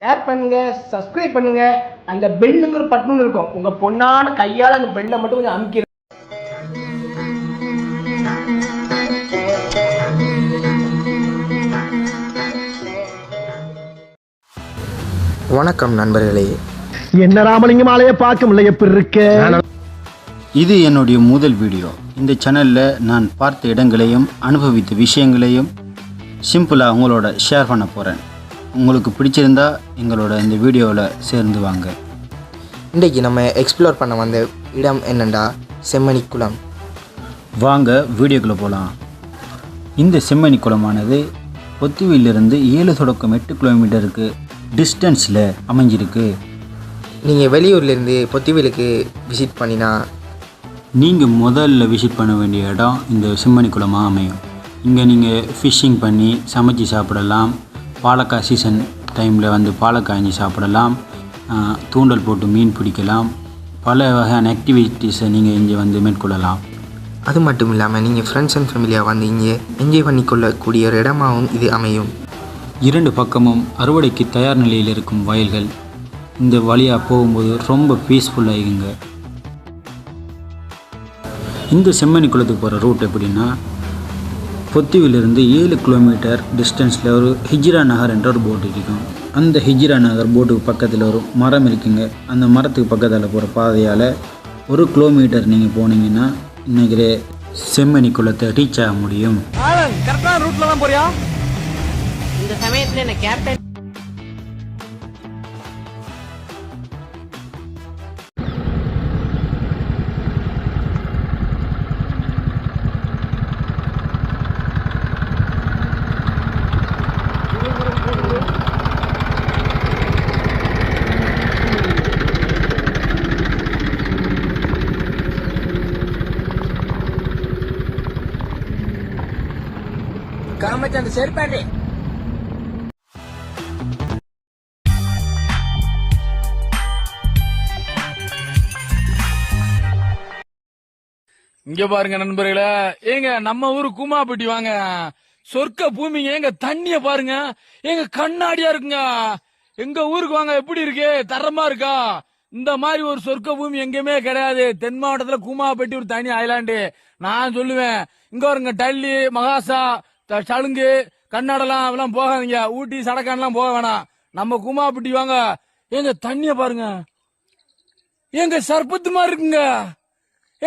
Share பண்ணுங்க, subscribe பண்ணுங்க. அந்த பெல்லுங்கிற பட்டன் இருக்கும், உங்க பொண்ணான கையால அந்த பெல்லை மட்டும் கொஞ்சம் அமுக்கி. வணக்கம் நண்பர்களே. என்ன ராமலிங்கம் ஆலைய பார்க்க முடியல, எப்படி இருக்க? இது என்னுடைய முதல் வீடியோ. இந்த சேனலில் நான் பார்த்த இடங்களையும் அனுபவித்த விஷயங்களையும் சிம்பிளாக உங்களோட ஷேர் பண்ண போகிறேன். உங்களுக்கு பிடிச்சிருந்தா எங்களோட இந்த வீடியோவில் சேர்ந்து வாங்க. இன்றைக்கி நம்ம எக்ஸ்ப்ளோர் பண்ண வந்த இடம் என்னென்னா செம்மணி குளம். வாங்க வீடியோக்குள்ளே போகலாம். இந்த செம்மணி குளமானது பொத்துவிலிருந்து 7 தொடக்கம் 8 கிலோமீட்டருக்கு டிஸ்டன்ஸில் அமைஞ்சிருக்கு. நீங்கள் வெளியூர்லேருந்து பொத்துவிலுக்கு விசிட் பண்ணினா நீங்கள் முதல்ல விசிட் பண்ண வேண்டிய இடம் இந்த செம்மணி குளமாக அமையும். இங்கே நீங்கள் ஃபிஷ்ஷிங் பண்ணி சமைச்சு சாப்பிடலாம். பாலக்காய் சீசன் டைமில் வந்து பாலக்காய்ஞ்சி சாப்பிடலாம். தூண்டல் போட்டு மீன் பிடிக்கலாம். பல வகையான ஆக்டிவிட்டீஸை நீங்கள் இங்கே வந்து மேற்கொள்ளலாம். அது மட்டும் இல்லாமல் நீங்கள் ஃப்ரெண்ட்ஸ் அண்ட் ஃபேமிலியாக வந்து இங்கே என்ஜாய் பண்ணிக்கொள்ளக்கூடிய ஒரு இடமாகவும் இது அமையும். 2 பக்கமும் அறுவடைக்கு தயார் நிலையில் இருக்கும் வயல்கள். இந்த வழியாக போகும்போது ரொம்ப பீஸ்ஃபுல்லாகிங்க. இந்த செம்மணி குளத்துக்கு போகிற ரூட் எப்படின்னா, பொத்துவிலிருந்து 7 கிலோமீட்டர் டிஸ்டன்ஸில் ஒரு ஹிஜ்ரா நகர் என்ற ஒரு போட்டு இருக்கும். அந்த ஹிஜ்ரா நகர் போட்டுக்கு பக்கத்தில் ஒரு மரம் இருக்குங்க. அந்த மரத்துக்கு பக்கத்தில் போகிற பாதையால் 1 கிலோமீட்டர் நீங்கள் போனீங்கன்னா இன்னைக்கு செம்மணி குளத்தை ரீச் ஆக முடியும். கரெக்டான ரூட்ல தான் போறியா? இந்த சமயத்துல என்ன கேப்டன் காமச்சு அந்த செருப்பாண்டி. இங்க பாருங்க நண்பர்களே, ஏங்க நம்ம ஊரு கூமாப்பட்டி வாங்க, சொர்க்க பூமிங்க. எங்க தண்ணிய பாருங்க, எங்க கண்ணாடியா இருக்குங்க. எங்க ஊருக்கு வாங்க, எப்படி இருக்கு, தரமா இருக்கா? இந்த மாதிரி ஒரு சொர்க்க பூமி எங்கேயுமே கிடையாது. தென் மாவட்டத்துல கூமாப்பட்டி ஒரு தனி ஐலாண்டு. நான் சொல்லுவேன், இங்க வருங்க டல்லி, மகாசா, சலுங்கு, கன்னடலாம் எல்லாம் போகாதீங்க. ஊட்டி சடக்கான்லாம் போக வேணாம். நம்ம கூமாப்பட்டி வாங்க. எங்க தண்ணிய பாருங்க, எங்க சர்பத்து மாதிரி இருக்குங்க.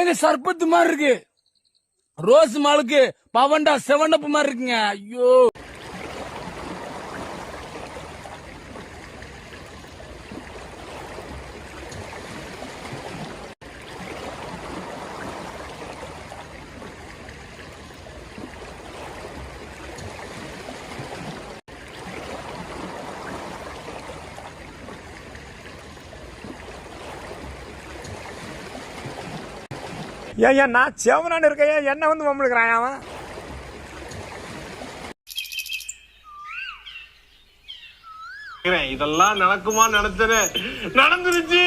எங்க சர்பத்து மாதிரி இருக்கு. ரோஸ் மாலுக்கு பவண்டா செவனப்பு மாதிரி இருக்குங்க. ஐயோ, ஏன் நான் செவனான்னு இருக்கேன், என்ன வந்து மம்முழுக்கிறான் அவன்? இதெல்லாம் நடக்குமா? நடந்துருச்சு.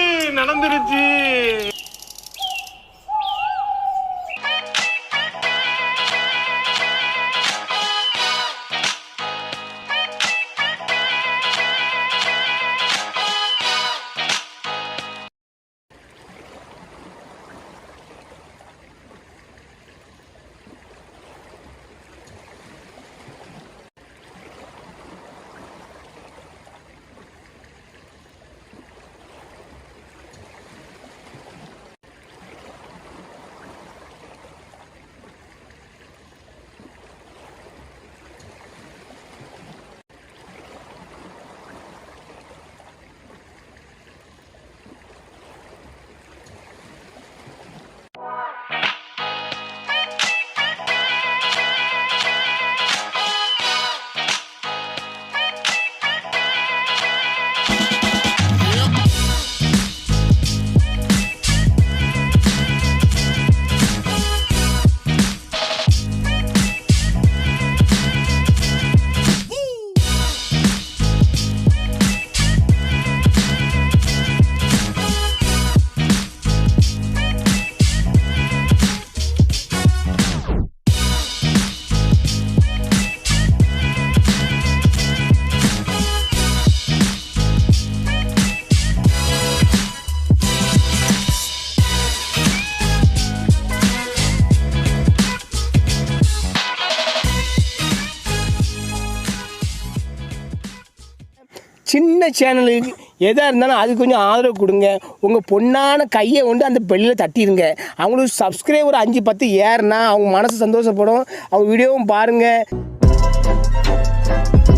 சின்ன சேனலுக்கு எதாக இருந்தாலும் அது கொஞ்சம் ஆதரவு கொடுங்க. உங்கள் பொண்ணான கையை கொண்டு அந்த பெல்லில் தட்டிடுங்க. அவங்களுக்கு சப்ஸ்கிரைபர் 5-10 ஏறுனா அவங்க மனசு சந்தோஷப்படும். அவங்க வீடியோவும் பாருங்கள்.